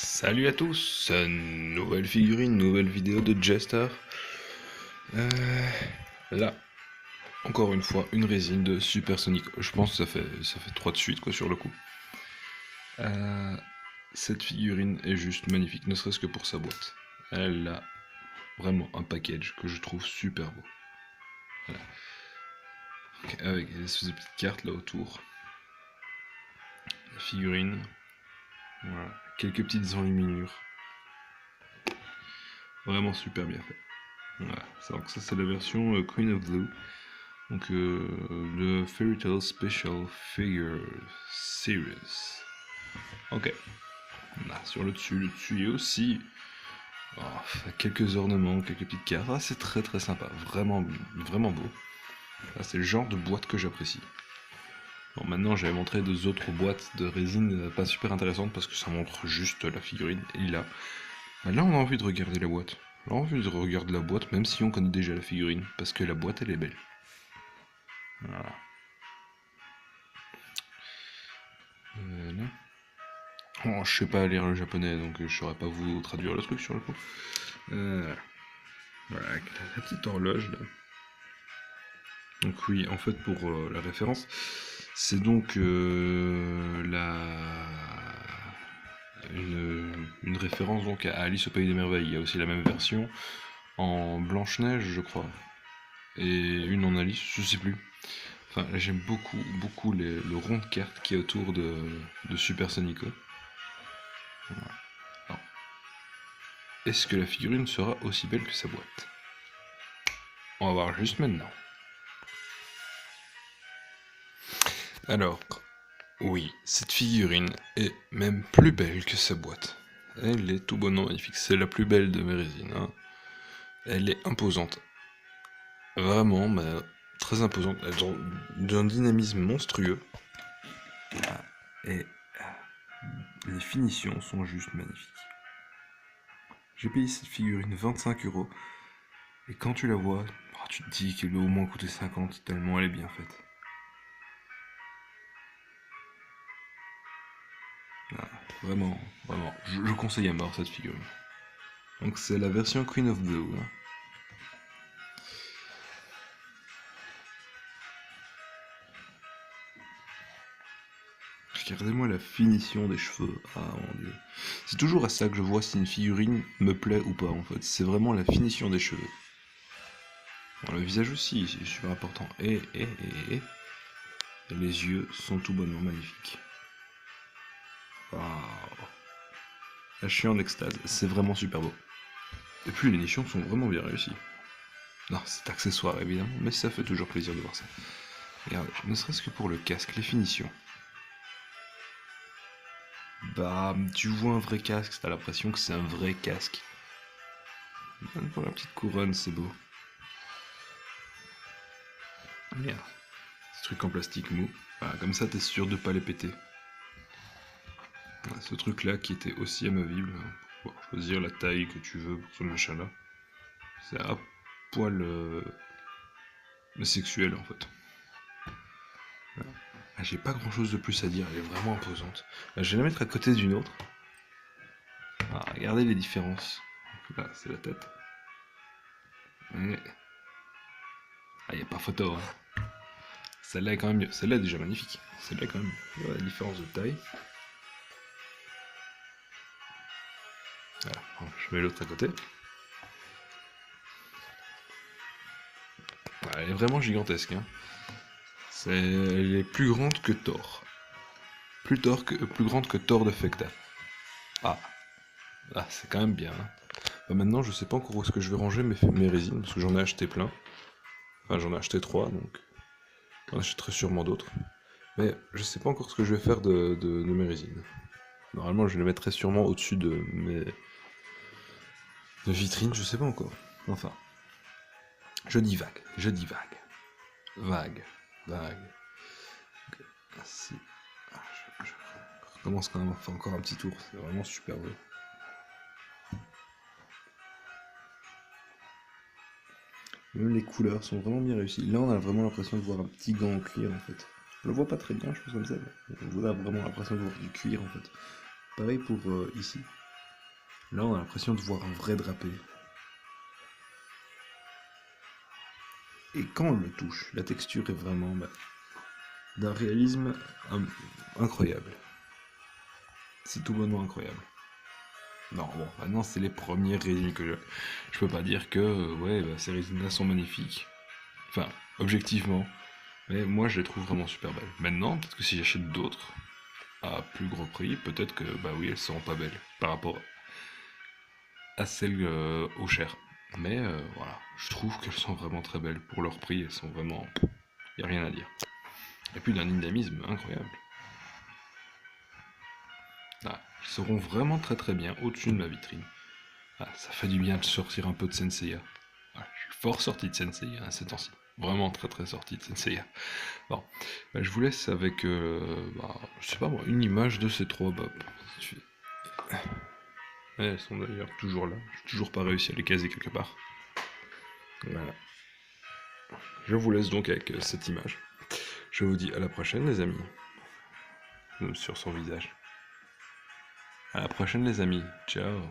Salut à tous, nouvelle figurine, nouvelle vidéo de Jester. Là, encore une fois, une résine de Supersonic. Je pense que ça fait 3 de suite quoi sur le coup. Cette figurine est juste magnifique, ne serait-ce que pour sa boîte. Elle a vraiment un package que je trouve super beau. Voilà. Avec des espèces de petites cartes là autour. La figurine. Voilà. Quelques petites enluminures. Vraiment super bien fait. Voilà. Donc ça c'est la version Queen of Blue. Donc le Fairy Tail Special Figure Series. Ok. Là, sur le dessus il y a aussi quelques ornements, quelques petites cartes. Ah, c'est très très sympa, vraiment vraiment beau. Ah, c'est le genre de boîte que j'apprécie. Bon, maintenant j'avais montré deux autres boîtes de résine pas super intéressantes parce que ça montre juste la figurine et là. Là on a envie de regarder la boîte. Là on a envie de regarder la boîte même si on connaît déjà la figurine parce que la boîte elle est belle. Voilà. Voilà. Oh, je sais pas lire le japonais, donc je saurais pas vous traduire le truc sur le coup. Voilà, avec la petite horloge là. Donc oui, en fait pour la référence, c'est donc une référence donc à Alice au Pays des Merveilles. Il y a aussi la même version en Blanche-Neige, je crois, et une en Alice, je sais plus. Enfin, j'aime beaucoup le rond de carte qui est autour de Super Sonico. Voilà. Alors, est-ce que la figurine sera aussi belle que sa boîte? On va voir juste maintenant. Alors, oui, cette figurine est même plus belle que sa boîte. Elle est tout bonnement magnifique. C'est la plus belle de mes résines. Hein. Elle est imposante. Vraiment, mais très imposante. D'un dynamisme monstrueux. Et les finitions sont juste magnifiques. J'ai payé cette figurine 25 €. Et quand tu la vois, tu te dis qu'elle doit au moins coûter 50 tellement elle est bien faite. Ah, vraiment, vraiment, je conseille à mort cette figurine. Donc c'est la version Queen of Blue. Hein. Regardez-moi la finition des cheveux. Ah mon dieu. C'est toujours à ça que je vois si une figurine me plaît ou pas en fait. C'est vraiment la finition des cheveux. Bon, le visage aussi, c'est super important. Et les yeux sont tout bonnement magnifiques. Waouh. Là, je suis en extase. C'est vraiment super beau. Et puis les nichons sont vraiment bien réussis. Non, c'est accessoire évidemment, mais ça fait toujours plaisir de voir ça. Regardez, ne serait-ce que pour le casque, les finitions. Bah, tu vois un vrai casque, t'as l'impression que c'est un vrai casque. Même pour la petite couronne, c'est beau. Regarde, ce truc en plastique mou. Voilà, comme ça, t'es sûr de pas les péter. Voilà, ce truc-là qui était aussi amovible, pour choisir la taille que tu veux pour ce machin-là. C'est à poil sexuel en fait. Voilà. Ah, j'ai pas grand-chose de plus à dire, elle est vraiment imposante. Là, je vais la mettre à côté d'une autre. Ah, regardez les différences. Là, c'est la tête. Et... ah, y a pas photo. Hein. Celle-là est quand même mieux. Celle-là est déjà magnifique. Celle-là est quand même mieux. Voilà la différence de taille. Voilà, bon, je mets l'autre à côté. Voilà, elle est vraiment gigantesque. Hein. Elle est plus grande que Thor. Plus grande que Thor de Fekta. Ah, ah c'est quand même bien. Hein. Bah, maintenant, je sais pas encore où est-ce que je vais ranger mes résines, parce que j'en ai acheté plein. Enfin, j'en ai acheté 3, donc j'en achèterai sûrement d'autres. Mais je sais pas encore ce que je vais faire de mes résines. Normalement, je les mettrai sûrement au-dessus de mes vitrines, je sais pas encore. Enfin, je dis vague, je dis vague. Vague, vague. Okay. Si. Ah, je recommence quand même à faire encore un petit tour, c'est vraiment super beau. Même les couleurs sont vraiment bien réussies. Là, on a vraiment l'impression de voir un petit gant en cuir en fait. Je le vois pas très bien, je pense comme ça. Mais on a vraiment l'impression de voir du cuir en fait. Pareil pour ici. Là, on a l'impression de voir un vrai drapé. Et quand on le touche, la texture est vraiment d'un réalisme incroyable. C'est tout bonnement incroyable. Non, bon, maintenant c'est les premières résines que je peux pas dire que ouais, ces résines-là sont magnifiques. Enfin, objectivement. Mais moi, je les trouve vraiment super belles. Maintenant, peut-être que si j'achète d'autres à plus gros prix, peut-être que bah oui, elles seront pas belles par rapport à celles au cher. Mais voilà, je trouve qu'elles sont vraiment très belles pour leur prix. Elles sont vraiment, y a rien à dire. Et puis d'un dynamisme incroyable. Ah, ils seront vraiment très très bien au-dessus de ma vitrine. Ah, ça fait du bien de sortir un peu de Senseiya. Ah, je suis fort sorti de Senseiya ces temps-ci. Vraiment très très sorti de Senseiya. Bon, bah, je vous laisse avec, je sais pas moi, une image de ces trois Bob. Elles sont d'ailleurs toujours là. J'ai toujours pas réussi à les caser quelque part. Voilà. Je vous laisse donc avec cette image. Je vous dis à la prochaine les amis. Sur son visage. À la prochaine les amis. Ciao.